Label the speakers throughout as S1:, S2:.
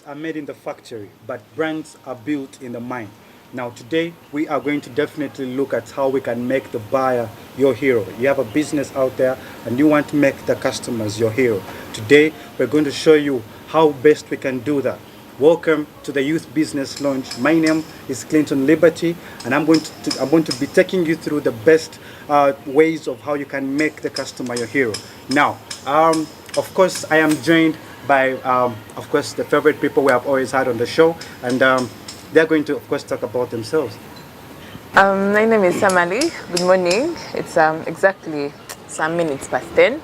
S1: are made in the factory, but brands are built in the mind. Now, today we are going to definitely look at how we can make the buyer your hero. You have a business out there and you want to make the customers your hero. Today, we're going to show you how best we can do that. Welcome to the Youth Business Launch. My name is Clinton Liberty, and I'm going to be taking you through the best ways of how you can make the customer your hero. Now, of course, I am joined by, of course, the favorite people we have always had on the show, and they're going to, of course, talk about themselves.
S2: My name is Samali. Good morning. It's exactly some minutes past 10,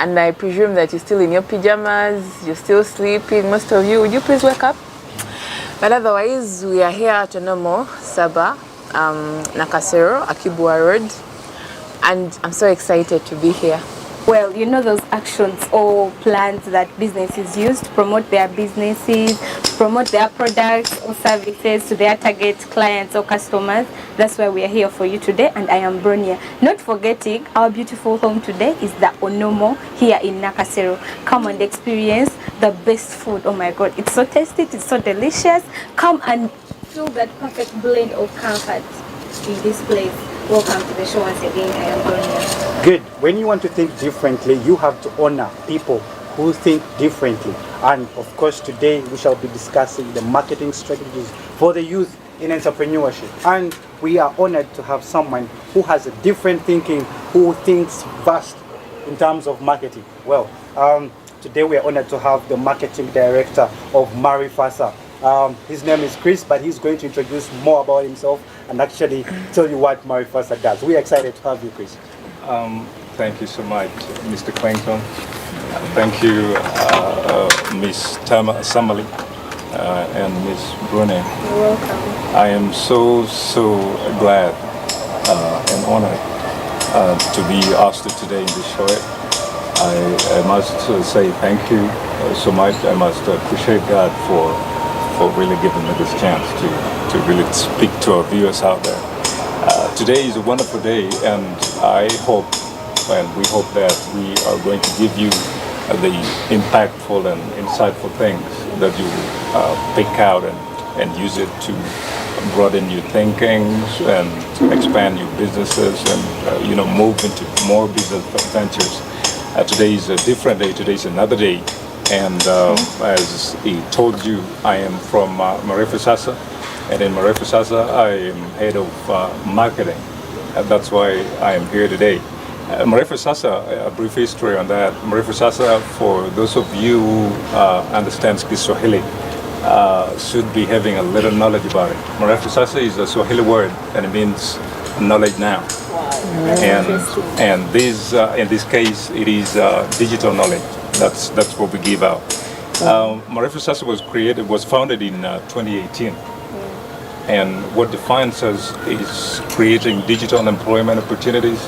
S2: and I presume that you're still in your pajamas, you're still sleeping, most of you. Would you please wake up? But otherwise, we are here at Onomo, Saba, Nakasero, Akibua Road, and I'm so excited to be here.
S3: Well, you know those actions or plans that businesses use to promote their businesses, promote their products or services to their target clients or customers. That's why we are here for you today, and I am Bronia. Not forgetting, our beautiful home today is the Onomo here in Nakasero. Come and experience the best food. Oh my God, it's so tasty, it's so delicious. Come and feel that perfect blend of comfort in this place. Welcome to the show once again. I am Bronia.
S1: Good. When you want to think differently, you have to honor people who think differently. And of course, today we shall be discussing the marketing strategies for the youth in entrepreneurship. And we are honored to have someone who has a different thinking, who thinks vast in terms of marketing. Well, today we are honored to have the marketing director of Marifasa. His name is Chris, but he's going to introduce more about himself and actually tell you what Marifasa does. We're excited to have you, Chris.
S4: Thank you so much, Mr. Clinton. Thank you, Miss Samali and Miss Brune.
S3: You're welcome.
S4: I am so glad and honored to be asked today in this show. I must say thank you so much. I must appreciate God for really giving me this chance to really speak to our viewers out there. Today is a wonderful day, and I hope, and we hope that we are going to give you the impactful and insightful things that you pick out and use it to broaden your thinking and to expand your businesses and move into more business ventures. Today is a different day. Today is another day. And as he told you, I am from Marifasa, and in Marifasa I am head of marketing. And that's why I am here today. Marifasa, a brief history on that. Marifasa, for those of you who understand Kiswahili, should be having a little knowledge about it. Marifasa is a Swahili word, and it means knowledge now. Wow. And this, in this case, it is digital knowledge. That's what we give out. Marifasa was founded in 2018. And what defines us is creating digital employment opportunities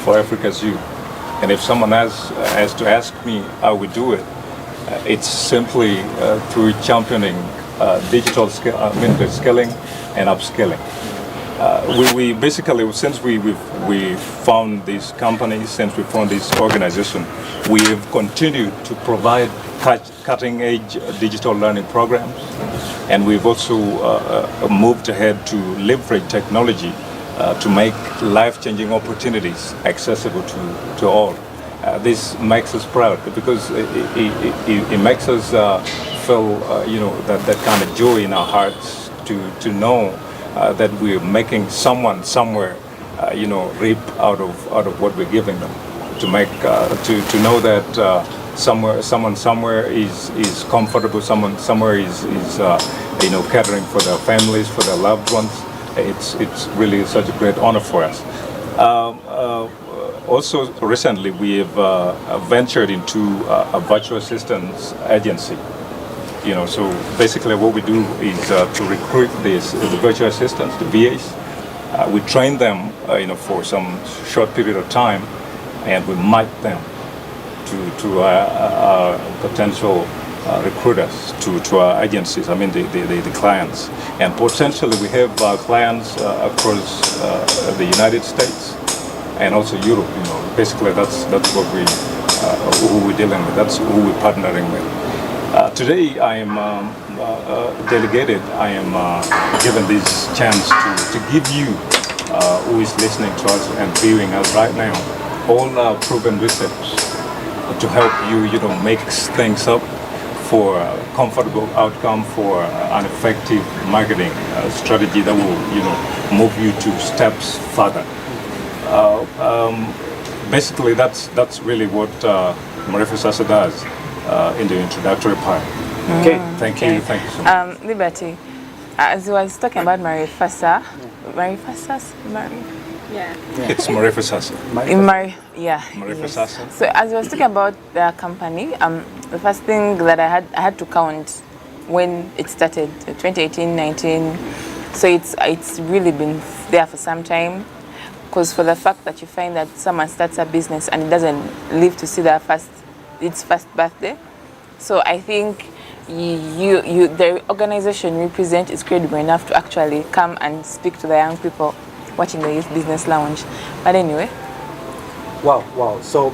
S4: for Africa's youth. And if someone has to ask me how we do it, it's simply through championing digital skilling and upskilling. We basically, since we found this company, since we found this organization, we have continued to provide cutting-edge digital learning programs, and we've also moved ahead to leverage technology to make life-changing opportunities accessible to all. This makes us proud because it makes us feel, that kind of joy in our hearts to know that we're making someone somewhere, reap out of what we're giving them. To make to know that someone somewhere is comfortable, someone somewhere is catering for their families, for their loved ones. It's really such a great honor for us. Also, recently we have ventured into a virtual assistance agency. So basically what we do is to recruit the virtual assistants, the VAs. We train them, for some short period of time, and we mic them to potential recruiters, to our agencies, the clients. And potentially we have clients across the United States and also Europe. Basically that's what who we're dealing with, that's who we're partnering with. Today I am delegated, I am given this chance to give you, who is listening to us and viewing us right now, all proven research to help you, make things up for a comfortable outcome, for an effective marketing strategy that will, move you to steps further. Basically, that's really what Marifa Sasa does in the introductory part.
S1: Okay.
S4: Thank you so much.
S2: Liberty, as you was talking about Marifasa,
S3: Yeah.
S4: It's Marifa Sasa.
S2: Yes.
S4: Sasa.
S2: So as I was talking about the company, the first thing that I had to count when it started, 2018-19. So it's really been there for some time. Because for the fact that you find that someone starts a business and it doesn't live to see its first birthday, so I think the organization you represent is credible enough to actually come and speak to the young people watching the Youth Business Lounge. But anyway.
S1: Wow. So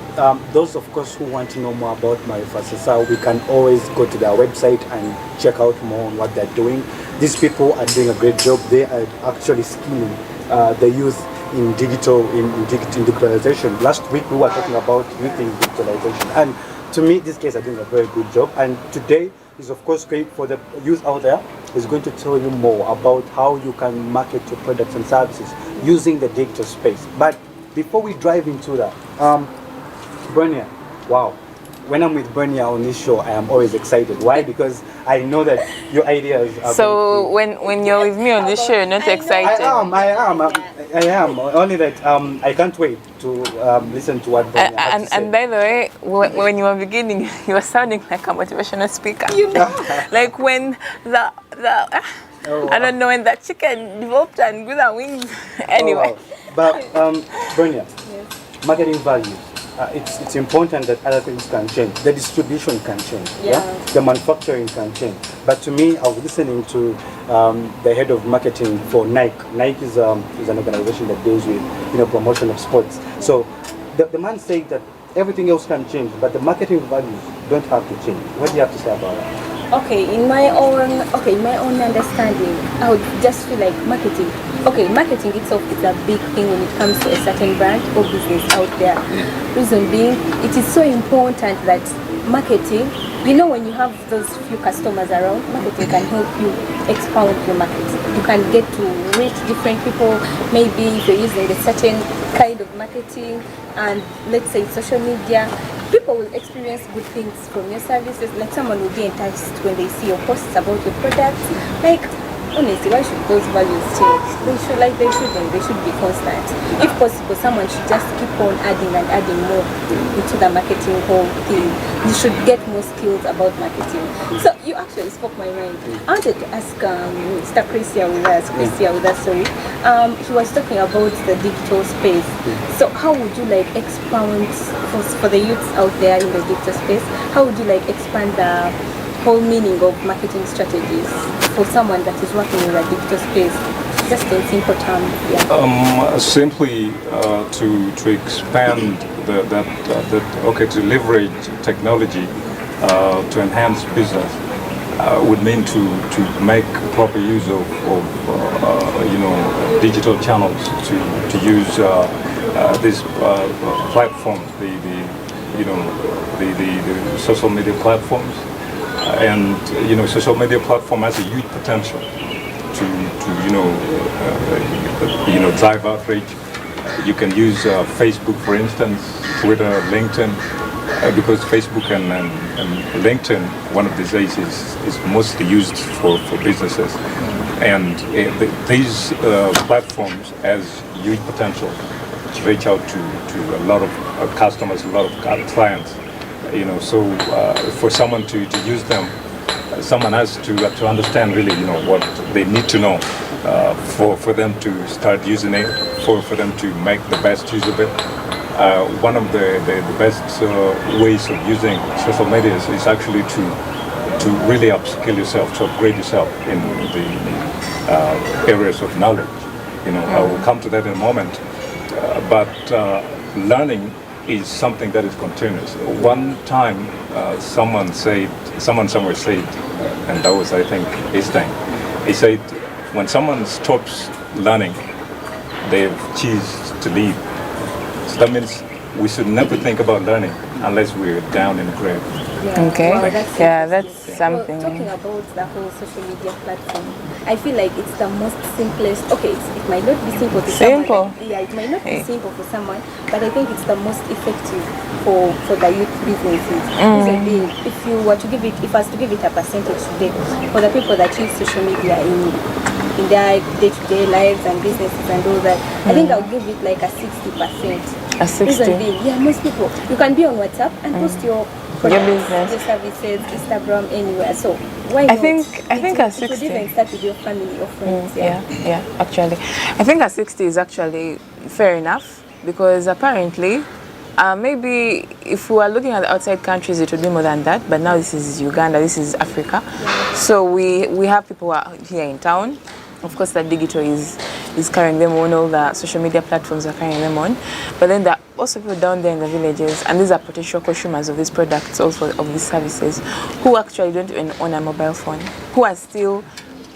S1: those, of course, who want to know more about Marifa Sasa, we can always go to their website and check out more on what they're doing. These people are doing a great job. They are actually skilling the youth in digitalization. Last week we were talking about youth in digitalization, and to me these guys are doing a very good job. And today is, of course, great for the youth out there. Is going to tell you more about how you can market your products and services using the digital space. But before we drive into that, Bernia, wow. When I'm with Bernia on this show, I am always excited. Why? Because I know that your ideas are
S2: so when you're with me on this show, you're not excited.
S1: I am. Only that I can't wait to listen to what Bernia has to say.
S2: And by the way, when you were beginning, you were sounding like a motivational speaker. Like when I don't know, when that chicken developed and grew the wings. Anyway.
S1: Oh, wow. But Bernia, marketing value. It's important that other things can change. The distribution can change. Yeah. The manufacturing can change. But to me, I was listening to the head of marketing for Nike. Nike is an organization that deals with promotion of sports. So the man said that everything else can change, but the marketing values don't have to change. What do you have to say about that?
S3: Okay, in my own understanding, I would just feel like marketing. Okay, marketing itself is a big thing when it comes to a certain brand or business out there. Reason being, it is so important that marketing, when you have those few customers around, marketing can help you expound your market. You can get to reach different people. Maybe if you're using a certain kind of marketing, and let's say social media, people will experience good things from your services. Like someone will be enticed when they see your posts about your products. Like, honestly, why should those values change? They shouldn't. They should be constant. If possible, someone should just keep on adding and adding more into the marketing whole thing. You should get more skills about marketing. So you actually spoke my mind. I wanted to ask Mr. Chrisia with us. Sorry. He was talking about the digital space. So how would you expound for the youths out there in the digital space? How would you expand the whole meaning of marketing strategies for someone that is working in the digital space? Just in simple terms.
S4: Simply to expand to leverage technology to enhance business would mean to make proper use of digital channels, to use these platforms, the social media platforms. And social media platform has a huge potential to drive outreach. You can use Facebook, for instance, Twitter, LinkedIn, because Facebook and LinkedIn, one of these days, is mostly used for businesses. And these platforms has huge potential to reach out to a lot of customers, a lot of clients. So for someone to use them, someone has to understand really, what they need to know for them to start using it, for them to make the best use of it. One of the best ways of using social media is actually to really upskill yourself, to upgrade yourself in the areas of knowledge. I will come to that in a moment. But learning is something that is continuous. One time, someone somewhere said, and that was, I think, Einstein. He said, when someone stops learning, they've choose to leave. So that means we should never think about learning unless we're down in the grave.
S3: Yeah.
S2: Okay.
S3: Wow,
S2: That's
S3: interesting.
S2: something.
S3: Well, talking about the whole social media platform, I feel like it's the most simplest. Okay, it might not be simple to someone. Yeah, it might not be simple for someone, but I think it's the most effective for the youth businesses. Reason being, if I was to give it a percentage today, for the people that use social media in their day-to-day lives and businesses and all that, I think I'll give it like a 60%.
S2: A 60.
S3: Reason being, yeah, most people, you can be on WhatsApp and post your products,
S2: business,
S3: your services, Instagram, anywhere. So why
S2: I
S3: not?
S2: think at 60.
S3: It would even start with your family or friends.
S2: Yeah, actually. I think at 60 is actually fair enough because apparently, maybe if we were looking at the outside countries, it would be more than that. But now this is Uganda, this is Africa. Yeah. So we have people who are here in town. Of course, that digital is carrying them on, all the social media platforms are carrying them on. But then there are also people down there in the villages, and these are potential consumers of these products, also of these services, who actually don't even own a mobile phone, who are still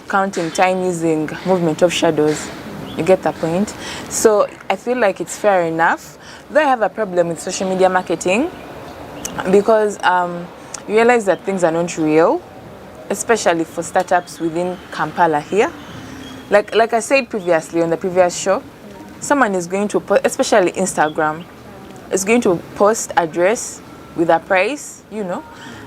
S2: counting time using movement of shadows. You get the point? So I feel like it's fair enough. Though I have a problem with social media marketing because you realize that things are not real, especially for startups within Kampala here. Like I said previously on the previous show, someone is going to post, especially Instagram, is going to post address with a price,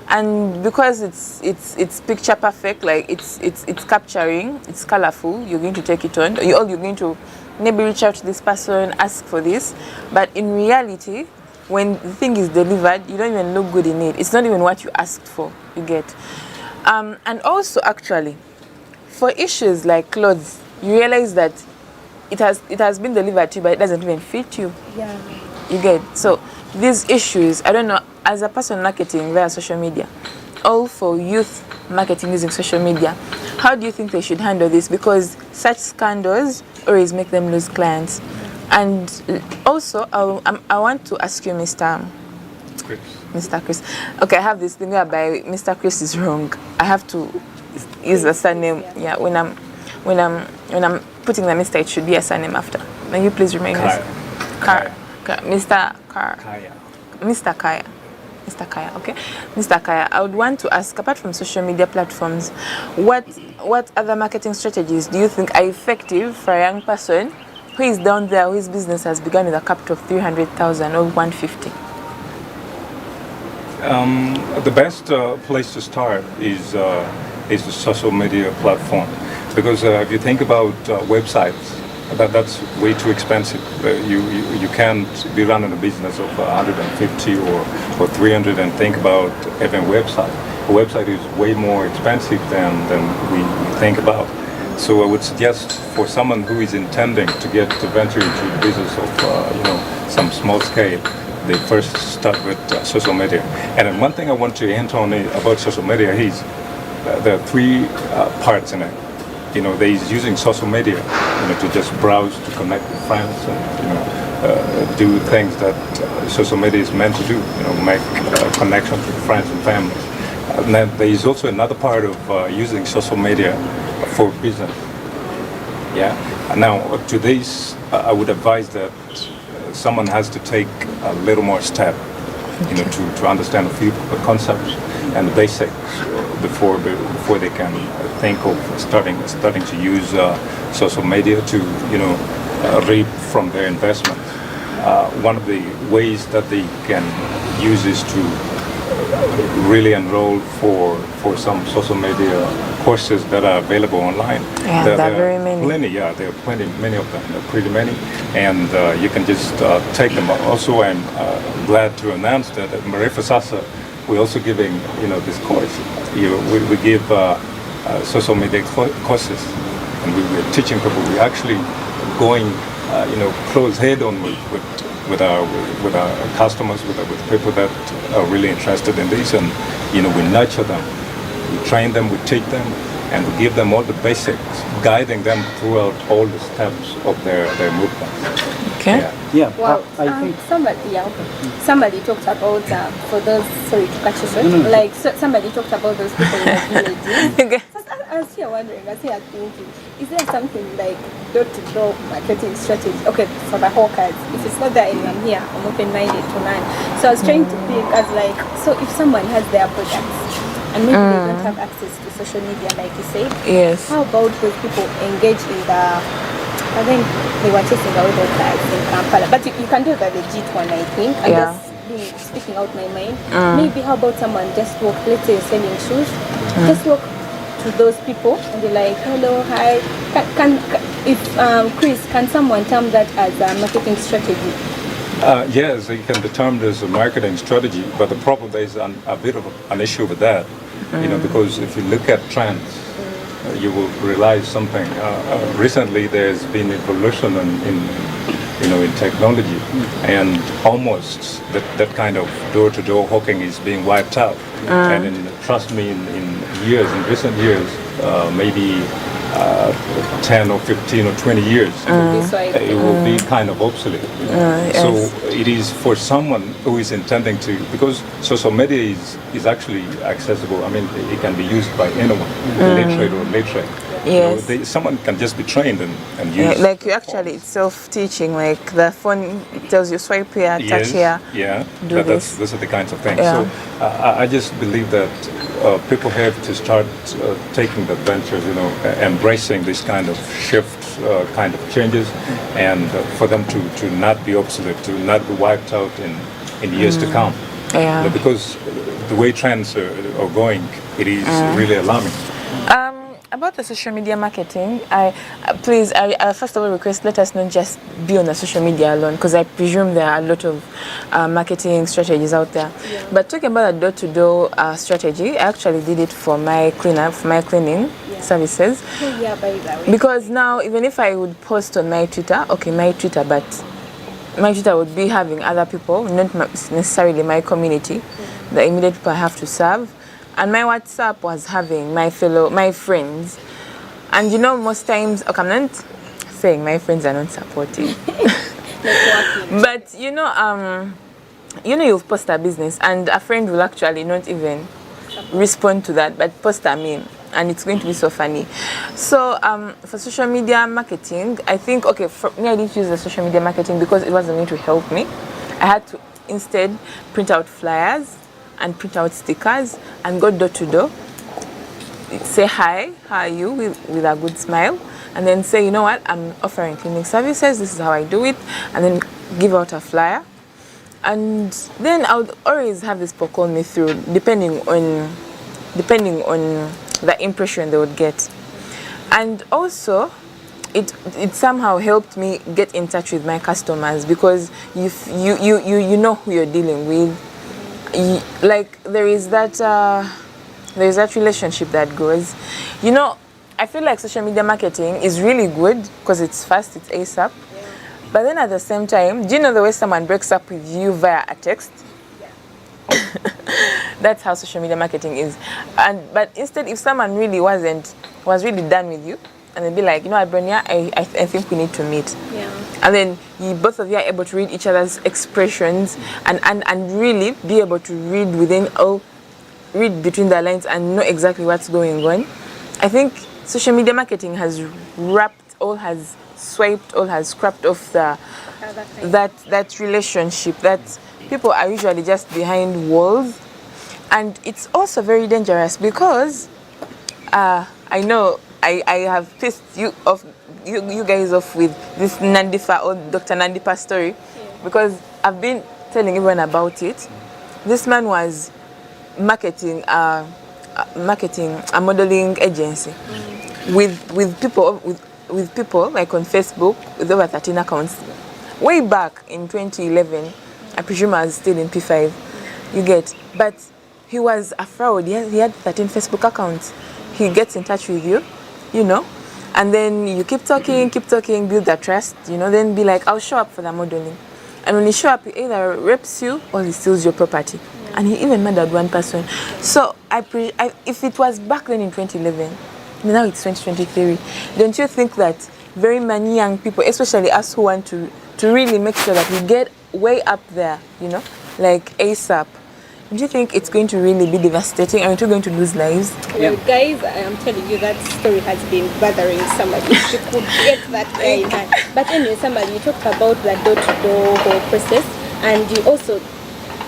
S2: and because it's picture perfect, like it's capturing, it's colorful, you're going to take it on. You're going to maybe reach out to this person, ask for this, but in reality, when the thing is delivered, you don't even look good in it. It's not even what you asked for. You get, and also actually, for issues like clothes, you realize that it has been delivered to you, but it doesn't even fit you.
S3: Yeah.
S2: You get, so these issues, I don't know, as a person marketing via social media, all for youth marketing using social media, how do you think they should handle this? Because such scandals always make them lose clients. And also, I want to ask you, Mr. Chris. Okay, I have this thing whereby Mr. Chris is wrong. I have to use the surname. Yeah, when I'm putting the Mr., it should be a surname after. May you please remain Mr. Kaya. Mr. Kaya, okay? Mr. Kaya, I would want to ask, apart from social media platforms, what other marketing strategies do you think are effective for a young person who is down there, whose business has begun with a capital of 300,000 or 150?
S4: The best place to start is the social media platform, because if you think about websites, that's way too expensive. You can't be running a business of 150 or 300 and think about even website. A website is way more expensive than we think about. So I would suggest for someone who is intending to venture into the business of some small scale, they first start with social media. And then one thing I want to hint on about social media is there are three parts in it. There is using social media, to just browse, to connect with friends, and do things that social media is meant to do. Make connections with friends and family. And then there is also another part of using social media for business. Yeah. Now, to this, I would advise that someone has to take a little more step, to understand a few concepts and the basics before they can think of starting to use social media to reap from their investment. One of the ways that they can use is to really enroll for some social media courses that are available online.
S2: Yeah, there are very many.
S4: There are many of them. There are pretty many, and you can just take them. Also, I'm glad to announce that at Marefa Sasa, we're also giving this course. We give social media courses, and we're teaching people. We're actually going close head on with our customers, with people that are really interested in this, and we nurture them, we train them, we teach them, and we give them all the basics, guiding them throughout all the steps of their movement.
S2: Okay.
S1: Yeah,
S3: Well,
S1: I think
S3: somebody talked about for those. Sorry to cut you short.
S1: No.
S3: Like somebody talked about those people in the villages.
S2: Okay.
S3: So I was here wondering. I was here thinking, is there something like door-to-door marketing strategy? Okay, for the hawkers. If it's not there and I'm here, I'm open-minded to learn. So I was trying to think as like, so if someone has their products and maybe they don't have access to social media, like you said,
S2: Yes.
S3: how about those people engage in the? I think they were chasing away those guys in Kampala. But you can do the legit one, I think. I'm
S2: Yeah.
S3: just speaking out my mind. Maybe how about someone just walk, let's say you're selling shoes, just walk to those people and be like, hello, hi. If Chris, can someone term that as a marketing strategy?
S4: Yes, it can be termed as a marketing strategy, but the problem there is a bit of an issue with that, because if you look at trends, you will realize something. Recently, there's been evolution in technology, and almost that kind of door-to-door hawking is being wiped out. And trust me, in recent years, maybe 10 or 15 or 20 years, it will be kind of obsolete.
S2: Yes.
S4: So it is for someone who is intending to, because social media is actually accessible. I mean, it can be used by anyone, literate or literate.
S2: Yes.
S4: Someone can just be trained and use.
S2: Yeah, like you actually, it's self-teaching. Like the phone tells you swipe here, touch here.
S4: Yeah,
S2: do this.
S4: those are the kinds of things.
S2: Yeah.
S4: So I just believe that people have to start taking the ventures, embracing this kind of shift, kind of changes, and for them to not be obsolete, to not be wiped out in years to come.
S2: Yeah.
S4: Because the way trends are going, it is really alarming.
S2: About the social media marketing, please, first of all request, let us not just be on the social media alone, because I presume there are a lot of marketing strategies out there. Yeah. But talking about a door-to-door strategy, I actually did it for my cleaning services.
S3: Oh, yeah, by the way.
S2: Because now, even if I would post on my Twitter, but my Twitter would be having other people, not necessarily my community, the immediate people I have to serve. And my WhatsApp was having my friends. And most times, okay, I'm not saying my friends are not supporting. But you've posted a business and a friend will actually not even respond to that, but post a meme. And it's going to be so funny. So for social media marketing, I think, for me, I didn't use the social media marketing because it wasn't going to help me. I had to instead print out flyers and print out stickers and go door to door, say hi, how are you, with a good smile, and then say, you know what, I'm offering cleaning services, this is how I do it, and then give out a flyer. And then I would always have this people call me through, depending on the impression they would get. And also, it somehow helped me get in touch with my customers, because you know who you're dealing with. Like there is that relationship that goes. I feel like social media marketing is really good because it's fast, it's ASAP. Yeah. But then at the same time, do you know the way someone breaks up with you via a text? Yeah. That's how social media marketing is. But instead, if someone really was really done with you, and they'd be like, Brenia, I think we need to meet. Yeah. And then both of you are able to read each other's expressions and really be able to read between the lines and know exactly what's going on. I think social media marketing has has scrapped off that relationship, that people are usually just behind walls. And it's also very dangerous because I know I have pissed you guys off with this Nandifa or Dr. Nandipa story, because I've been telling everyone about it. This man was marketing a modeling agency with people like on Facebook with over 13 accounts. Way back in 2011, I presume I was still in P5. You get, but he was a fraud. He had 13 Facebook accounts. He gets in touch with you, and then you keep talking, build that trust, then be like, I'll show up for the modeling. And when you show up, he either rapes you or he steals your property. Yeah. And he even murdered one person. So if it was back then in 2011, now it's 2023, don't you think that very many young people, especially us who want to to really make sure that we get way up there, you know, like ASAP, do you think it's going to really be devastating? Aren't we going to lose lives?
S3: Well, guys, I am telling you that story has been bothering somebody. She could get that guy in hand. But anyway, somebody, you talked about the door-to-door whole process, and you also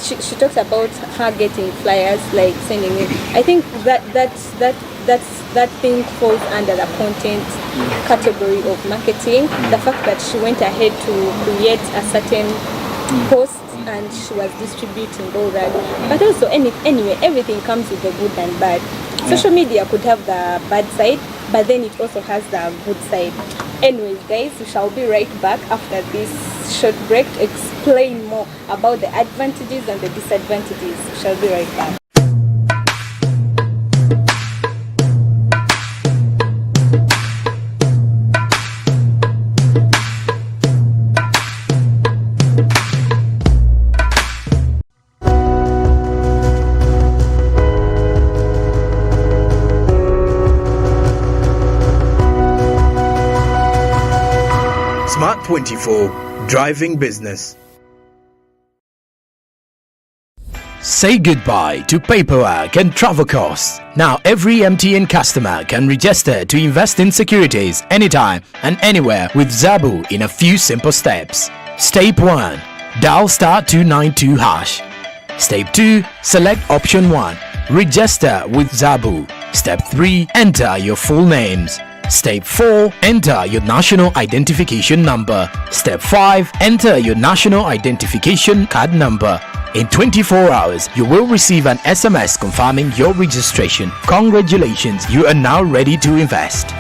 S3: she talks about her getting flyers, like sending it. I think that thing falls under the content category of marketing. The fact that she went ahead to create a certain post and she was distributing all that. But also anyway, everything comes with the good and bad. Social media could have the bad side, but then it also has the good side. Anyways, guys, we shall be right back after this short break to explain more about the advantages and the disadvantages. We shall be right back.
S5: Smart24 Driving Business. Say goodbye to paperwork and travel costs. Now every MTN customer can register to invest in securities anytime and anywhere with Zabu in a few simple steps. Step 1. Dial *292#. Step 2. Select option 1. Register with Zabu. Step 3. Enter your full names. Step 4. Enter your national identification number. Step 5. Enter your national identification card number. In 24 hours, you will receive an SMS confirming your registration. Congratulations, you are now ready to invest.